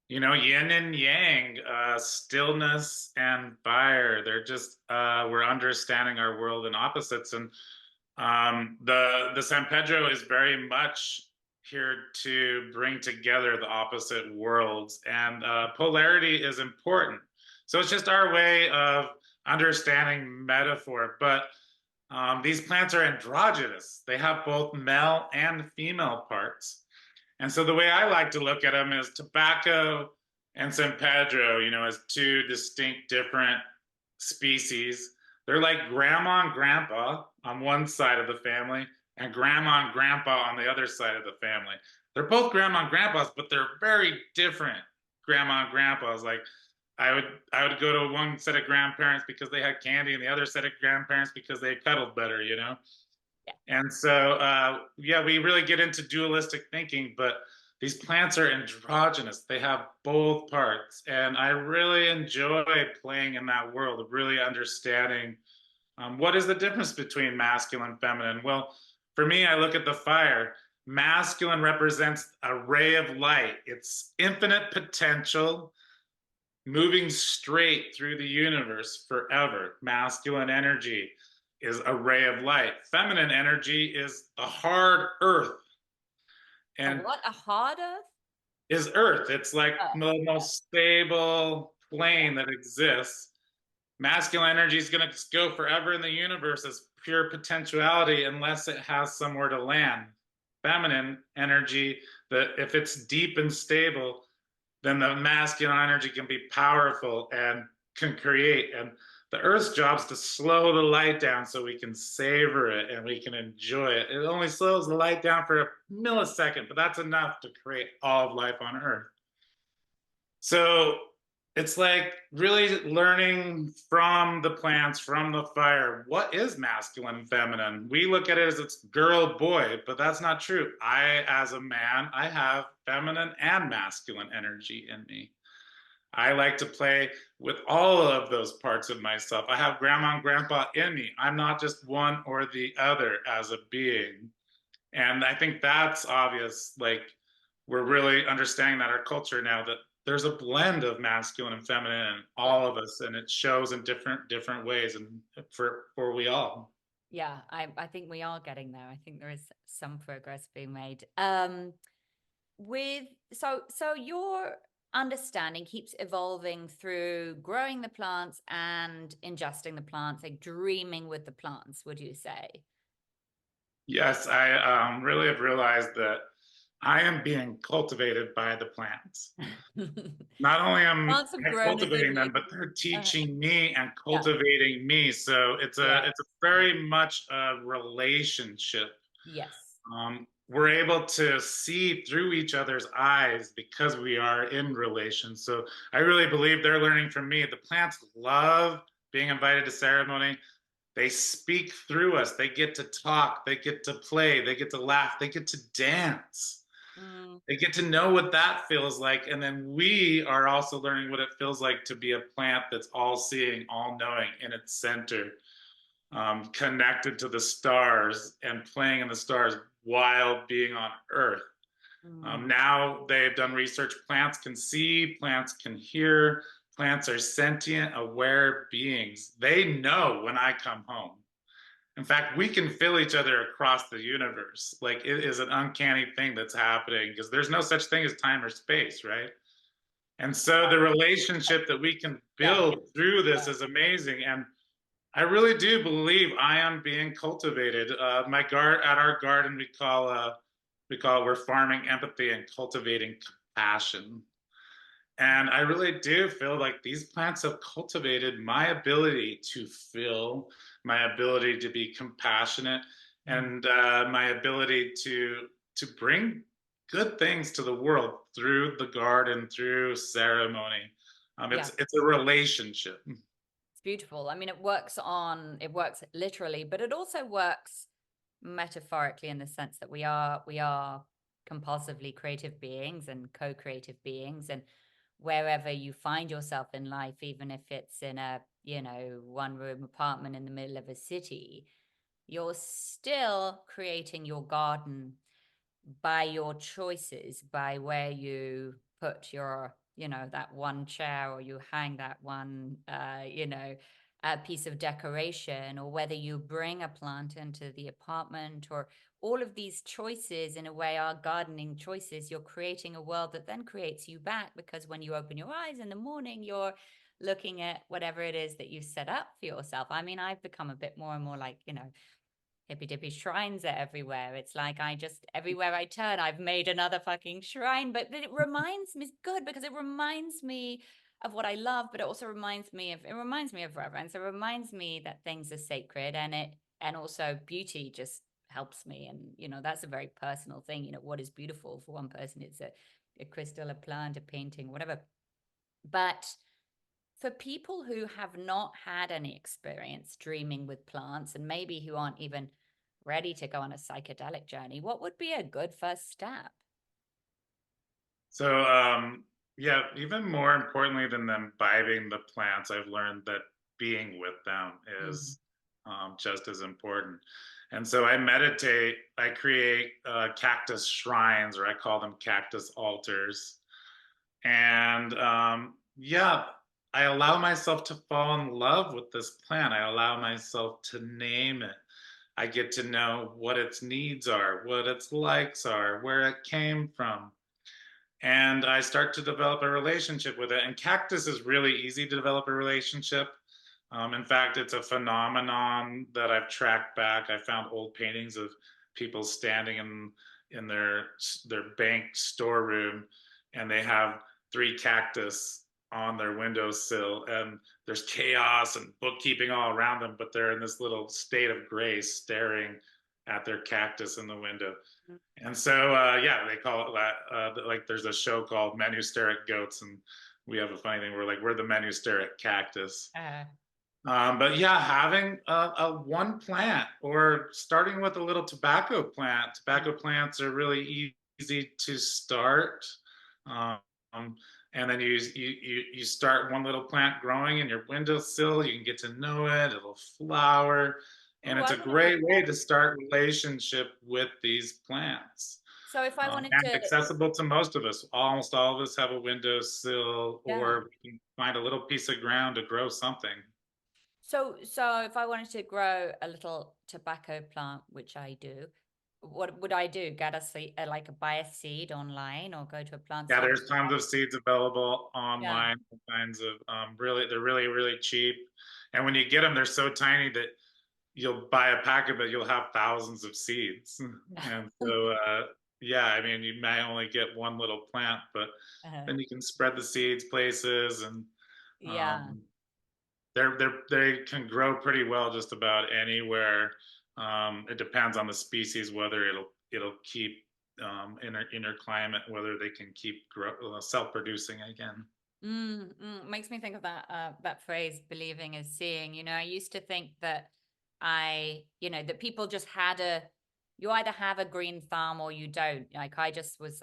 yin and yang, stillness and fire. We're understanding our world in opposites. And the San Pedro is very much here to bring together the opposite worlds, and polarity is important. So it's just our way of understanding metaphor. But these plants are androgynous, they have both male and female parts. And so the way I like to look at them is tobacco and San Pedro, as two distinct different species. They're like grandma and grandpa on one side of the family and grandma and grandpa on the other side of the family. They're both grandma and grandpas, but they're very different grandma and grandpas. Like I would go to one set of grandparents because they had candy and the other set of grandparents because they cuddled better. Yeah. And so, yeah, we really get into dualistic thinking, but these plants are androgynous. They have both parts. And I really enjoy playing in that world of really understanding what is the difference between masculine and feminine. Well, for me, I look at the fire. Masculine represents a ray of light, it's infinite potential moving straight through the universe forever. Masculine energy is a ray of light. Feminine energy is the hard earth A and what? A hard earth? is earth. It's like Oh, the yeah, most stable yeah. plane that exists. Masculine energy is going to go forever in the universe as pure potentiality unless it has somewhere to land. Feminine energy, that if it's deep and stable, then the masculine energy can be powerful and can create. And the earth's job is to slow the light down so we can savor it and we can enjoy it. It only slows the light down for a millisecond, but that's enough to create all of life on earth. So it's like really learning from the plants, from the fire. What is masculine and feminine? We look at it as it's girl, boy, but that's not true. As a man, I have feminine and masculine energy in me. I like to play with all of those parts of myself. I have grandma and grandpa in me. I'm not just one or the other as a being. And I think that's obvious. Like we're really understanding that our culture now that there's a blend of masculine and feminine in Yeah. all of us, and it shows in different ways, and for we all. Yeah, I think we are getting there. I think there is some progress being made. With so your understanding keeps evolving through growing the plants and ingesting the plants, like dreaming with the plants, would you say? Yes, I really have realized that I am being cultivated by the plants. Not only am Plants have I grown as if cultivating you them, but they're uh, teaching me and yeah, cultivating me. So yeah, it's a very much a relationship. yes. We're able to see through each other's eyes because we are in relation. So I really believe they're learning from me. The plants love being invited to ceremony. They speak through us. They get to talk. They get to play. They get to laugh. They get to dance. Mm, They get to know what that feels like. And then we are also learning what it feels like to be a plant that's all seeing, all knowing in its center, connected to the stars and playing in the stars while being on Earth. mm, Now they've done research. Plants can see, plants can hear, plants are sentient, aware beings. They know when I come home. In fact, we can feel each other across the universe. Like it is an uncanny thing that's happening because there's no such thing as time or space, right? And so the relationship that we can yeah, build through yeah. this is amazing. And I really do believe I am being cultivated. My guard at our garden, we call it we're farming empathy and cultivating compassion. And I really do feel like these plants have cultivated my ability to feel, my ability to be compassionate, Mm, and my ability to bring good things to the world through the garden, through ceremony. yeah. It's a relationship. It's beautiful. I mean, it works literally, but it also works metaphorically in the sense that we are compulsively creative beings and co-creative beings. And wherever you find yourself in life, even if it's in a, one room apartment in the middle of a city, you're still creating your garden by your choices, by where you put your, that one chair, or you hang that one, a piece of decoration, or whether you bring a plant into the apartment, or all of these choices in a way are gardening choices. You're creating a world that then creates you back, because when you open your eyes in the morning, you're looking at whatever it is that you set up for yourself. I mean, I've become a bit more and more like, hippy dippy shrines are everywhere. It's like I just, everywhere I turn, I've made another fucking shrine. But it reminds me, it's good because it reminds me of what I love, but it also reminds me of reverence. It reminds me that things are sacred, and also beauty just helps me. And, that's a very personal thing. What is beautiful for one person? It's a crystal, a plant, a painting, whatever. But for people who have not had any experience dreaming with plants, and maybe who aren't even ready to go on a psychedelic journey, what would be a good first step? So, yeah, even more importantly than them vibing the plants, I've learned that being with them Mm. is just as important. And so I meditate, I create cactus shrines, or I call them cactus altars. And yeah, I allow myself to fall in love with this plant. I allow myself to name it. I get to know what its needs are, what its likes are, where it came from, and I start to develop a relationship with it. And cactus is really easy to develop a relationship. In fact, it's a phenomenon that I've tracked back. I found old paintings of people standing in their bank storeroom, and they have three cactus on their windowsill, and there's chaos and bookkeeping all around them, but they're in this little state of grace, staring at their cactus in the window. And so, yeah, they call it like there's a show called Men Who Stare at Goats, and we have a funny thing. We're like, we're the men who stare at cactus. Uh, But yeah, having a one plant or starting with a little tobacco plant. Tobacco plants are really easy to start. Um, and then you start one little plant growing in your windowsill. You can get to know it. It'll flower, and oh, it's I'm a gonna look great way that. to start relationship with these plants. So if I wanted and to, accessible to most of us. Almost all of us have a windowsill, yeah. or we can find a little piece of ground to grow something. So if I wanted to grow a little tobacco plant, which I do, what would I do? Get a seed, like buy a seed online or go to a plant Yeah, store? there's tons of seeds available Yeah. online, all kinds of really, they're really, really cheap. And when you get them, they're so tiny that you'll buy a packet, but you'll have thousands of seeds. And so, yeah, I mean, you may only get one little plant, but Uh-huh. then you can spread the seeds places, and Yeah. um, they can grow pretty well just about anywhere. It depends on the species whether it'll keep in their climate, whether they can keep self-producing again. Makes me think of that phrase, believing is seeing. I used to think that that people just you either have a green thumb or you don't. Like I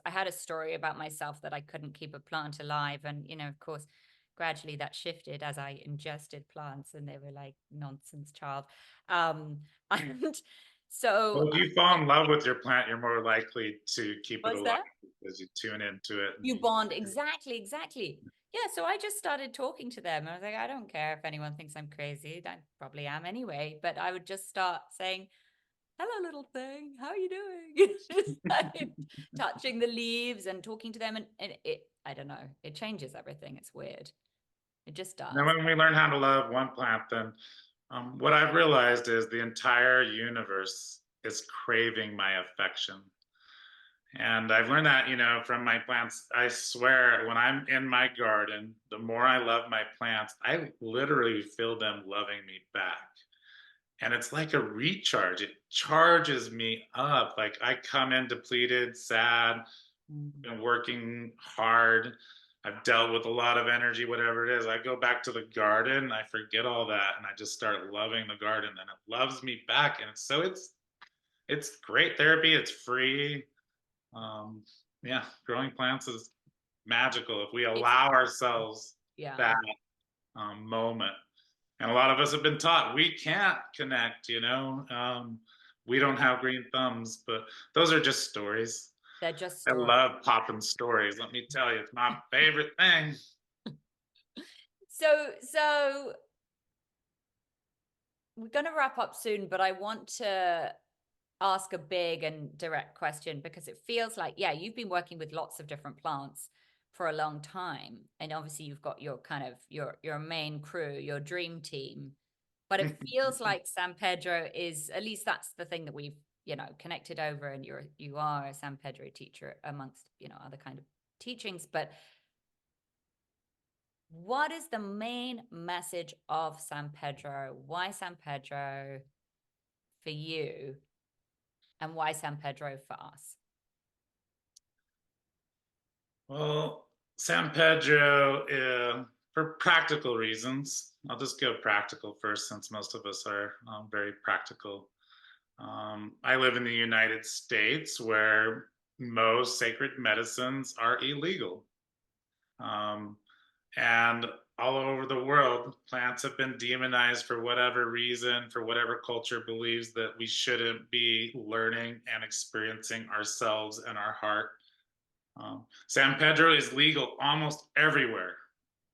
had a story about myself that I couldn't keep a plant alive. And, of course, gradually that shifted as I ingested plants and they were like, nonsense, child. Um, and so, Well, if you fall in love with your plant, you're more likely to keep it what's alive that? because you tune into it. And You bond. Exactly, exactly. Yeah, so I just started talking to them. I was like, I don't care if anyone thinks I'm crazy. I probably am anyway, but I would just start saying, "Hello, little thing. How are you doing?" Just like touching the leaves and talking to them, and I don't know, it changes everything. It's weird. It just now, does. when we learn how to love one plant, then what I've realized is the entire universe is craving my affection. And I've learned that, from my plants. I swear, when I'm in my garden, the more I love my plants, I literally feel them loving me back. And it's like a recharge. It charges me up. Like I come in depleted, sad, Mm. been working hard. I've dealt with a lot of energy, whatever it is. I go back to the garden, I forget all that, and I just start loving the garden, and it loves me back. And it's great therapy. It's free. Um, yeah, growing plants is magical if we It's allow ourselves yeah. that moment. And a lot of us have been taught we can't connect, we don't have green thumbs, but those are just stories. They're just I stories. love popping stories. Let me tell you, it's my favorite thing. So we're going to wrap up soon, but I want to ask a big and direct question because it feels like, yeah, you've been working with lots of different plants for a long time. And obviously you've got your kind of your main crew, your dream team. But it feels like San Pedro is, at least that's the thing that we've, connected over, and you are a San Pedro teacher amongst, other kind of teachings. But what is the main message of San Pedro? Why San Pedro for you? And why San Pedro for us? Well, San Pedro, for practical reasons, I'll just go practical first since most of us are very practical. I live in the United States where most sacred medicines are illegal. Um, and all over the world, plants have been demonized for whatever reason, for whatever culture believes that we shouldn't be learning and experiencing ourselves and our heart. San Pedro is legal almost everywhere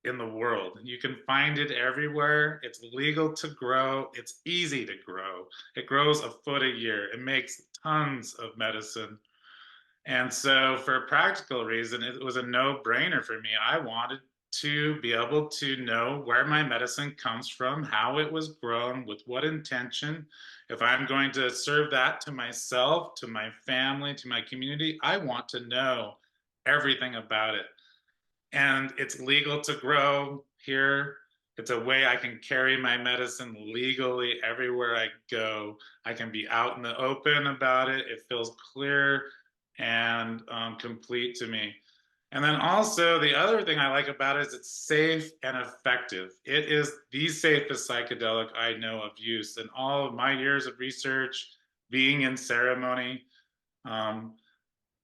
in the world. You can find it everywhere. It's legal to grow. It's easy to grow. It grows a foot a year. It makes tons of medicine. And so, for a practical reason, it was a no brainer for me. I wanted to be able to know where my medicine comes from, how it was grown, with what intention. If I'm going to serve that to myself, to my family, to my community, I want to know everything about it. And it's legal to grow here. It's a way I can carry my medicine legally everywhere I go. I can be out in the open about it. It feels clear and complete to me. And then also, the other thing I like about it is it's safe and effective. It is the safest psychedelic I know of use. In all of my years of research, being in ceremony, um,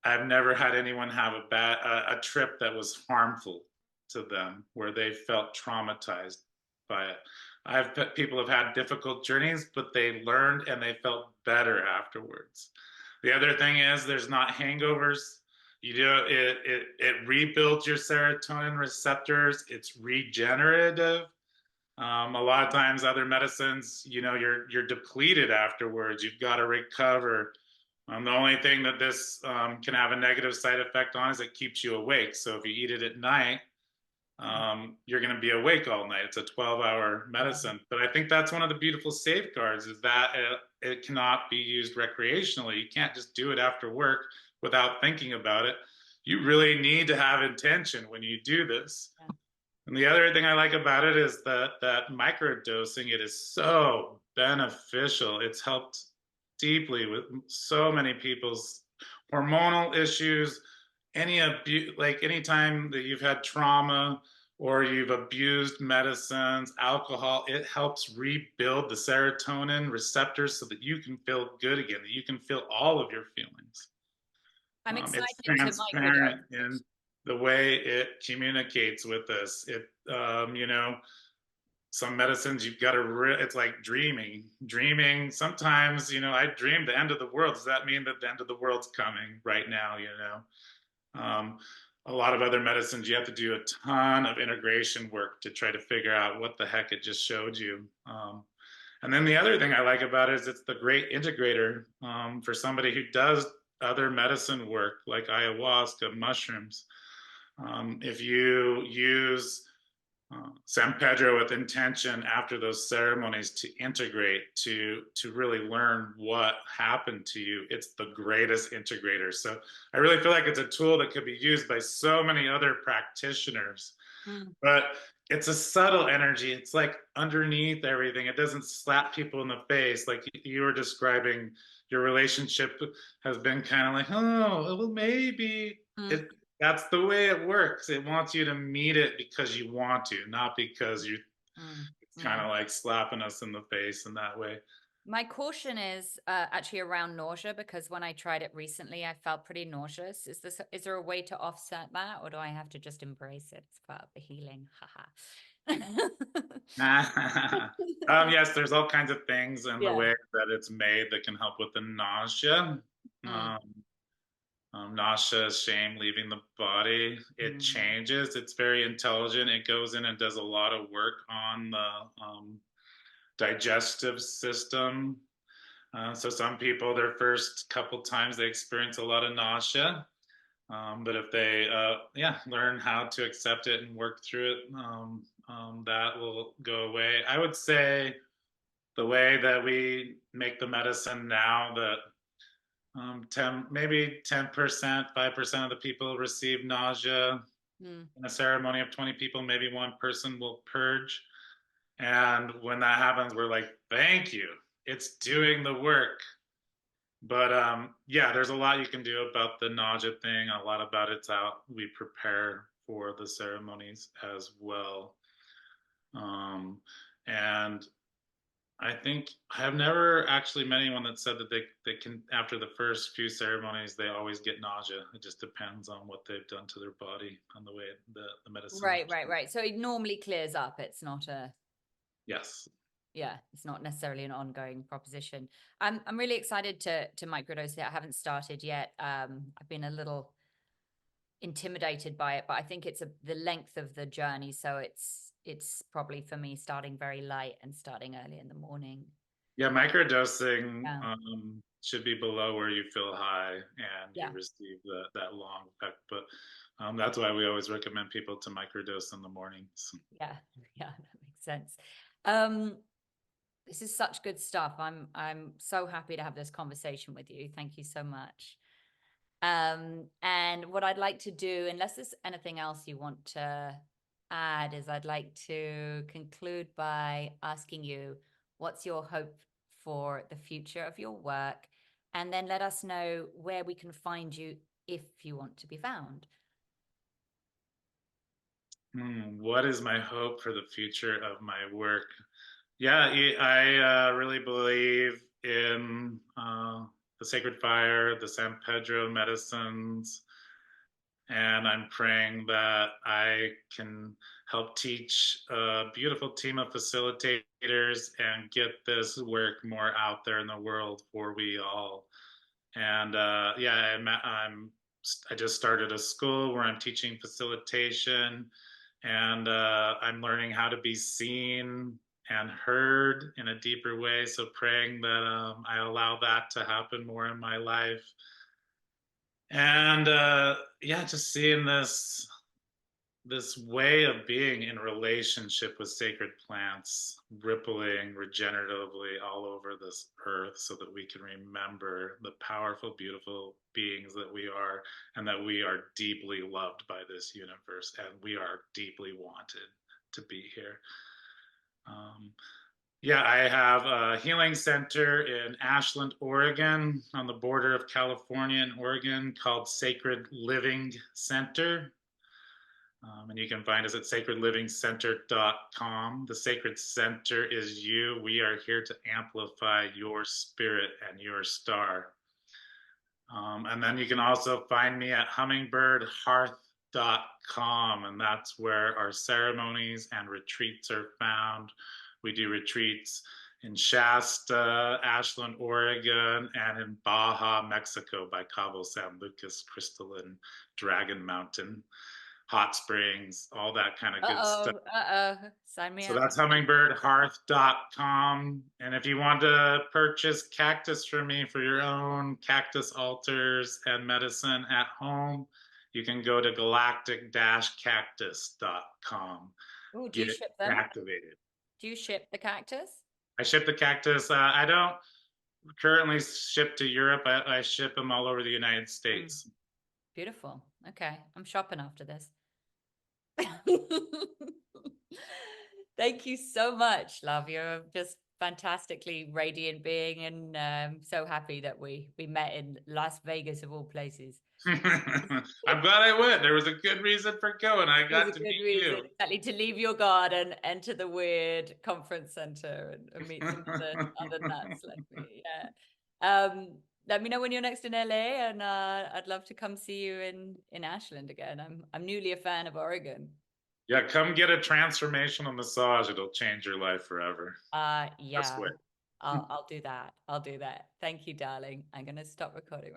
I've never had anyone have a trip that was harmful to them, where they felt traumatized by it. People have had difficult journeys, but they learned and they felt better afterwards. The other thing is there's not hangovers. You do it rebuilds your serotonin receptors. It's regenerative. A lot of times, other medicines, you're depleted afterwards. You've got to recover. The only thing that this can have a negative side effect on is it keeps you awake. So if you eat it at night, you're going to be awake all night. It's a 12-hour Yeah. medicine. But I think that's one of the beautiful safeguards is that it cannot be used recreationally. You can't just do it after work without thinking about it. You really need to have intention when you do this. Yeah. And the other thing I like about it is that microdosing, it is so beneficial. It's helped deeply with so many people's hormonal issues, any abuse, like anytime that you've had trauma or you've abused medicines, alcohol, it helps rebuild the serotonin receptors so that you can feel good again, that you can feel all of your feelings. I'm It's excited to microdose transparent in it. the way it communicates with us. Some medicines you've got to, it's like dreaming. Dreaming, sometimes, I dream the end of the world. Does that mean that the end of the world's coming right now? Um, a lot of other medicines, you have to do a ton of integration work to try to figure out what the heck it just showed you. And then the other thing I like about it is it's the great integrator for somebody who does other medicine work like ayahuasca, mushrooms. If you use San Pedro with intention after those ceremonies to integrate, to really learn what happened to you, it's the greatest integrator. So I really feel like it's a tool that could be used by so many other practitioners, Mm. but it's a subtle energy. It's like underneath everything. It doesn't slap people in the face like you were describing. Your relationship has been kind of like, oh, well, maybe Mm. it. That's the way it works. It wants you to meet it because you want to, not because you. Mm. It's kind Mm. of like slapping us in the face in that way. My caution is actually around nausea because when I tried it recently, I felt pretty nauseous. Is there a way to offset that, or do I have to just embrace it? It's part of the healing. Haha. Yes, there's all kinds of things in the Yeah. way that it's made that can help with the nausea. Mm. Um, nausea, shame leaving the body. It Mm. changes. It's very intelligent. It goes in and does a lot of work on the digestive system. So some people, their first couple times, they experience a lot of nausea. But if they, learn how to accept it and work through it, that will go away. I would say the way that we make the medicine now, that 10%, 5% of the people receive nausea. Mm. In a ceremony of 20 people, maybe one person will purge. And when that happens, we're like, thank you. It's doing the work. But yeah, there's a lot you can do about the nausea thing. A lot about it's how we prepare for the ceremonies as well. And I think I've never actually met anyone that said that they can, after the first few ceremonies, they always get nausea. It just depends on what they've done to their body and the way the medicine. Right, right, right. So it normally clears up. It's not a Yes. yeah, it's not necessarily an ongoing proposition. I'm really excited to microdose it. I haven't started yet. I've been a little intimidated by it, but I think it's the length of the journey. So it's probably for me starting very light and starting early in the morning. Yeah, microdosing Yeah. should be below where you feel high and you Yeah. receive that long effect. But that's why we always recommend people to microdose in the mornings. Yeah. Yeah, that makes sense. Um, this is such good stuff. I'm so happy to have this conversation with you. Thank you so much. And what I'd like to do, unless there's anything else you want to add, is I'd like to conclude by asking you what's your hope for the future of your work, and then let us know where we can find you if you want to be found. What is my hope for the future of my work? Yeah, I really believe in the sacred fire, the San Pedro medicines, and I'm praying that I can help teach a beautiful team of facilitators and get this work more out there in the world for we all. And yeah, I just started a school where I'm teaching facilitation, and I'm learning how to be seen and heard in a deeper way. So praying that I allow that to happen more in my life. And yeah, just seeing this way of being in relationship with sacred plants rippling regeneratively all over this earth so that we can remember the powerful, beautiful beings that we are, and that we are deeply loved by this universe, and we are deeply wanted to be here. Um, yeah, I have a healing center in Ashland, Oregon, on the border of California and Oregon, called Sacred Living Center. And you can find us at sacredlivingcenter.com. The Sacred Center is you. We are here to amplify your spirit and your star. And then you can also find me at hummingbirdhearth.com, and that's where our ceremonies and retreats are found. We do retreats in Shasta, Ashland, Oregon, and in Baja, Mexico by Cabo San Lucas, Crystalline, Dragon Mountain, hot springs, all that kind of good stuff. Uh-oh, uh-oh. Sign me So up. that's hummingbirdhearth.com. And if you want to purchase cactus from me for your own cactus altars and medicine at home, you can go to galactic-cactus.com. Oh, do you Get ship them? activated. Do you ship the cactus? I ship the cactus. I don't currently ship to Europe. I ship them all over the United Mm, States. beautiful. Okay, I'm shopping after this. Thank you so much, love. You're just fantastically radiant being, and so happy that we met in Las Vegas of all places. I'm glad I went. There was a good reason for going. I There's got a to good meet reason, you. exactly, to leave your garden, enter the weird conference center, and meet some other nuts like me. Yeah. Let me know when you're next in LA, and I'd love to come see you in Ashland again. I'm newly a fan of Oregon. Yeah, come get a transformational massage. It'll change your life forever. Best Yeah, way. I'll do that. I'll do that. Thank you, darling. I'm gonna stop recording.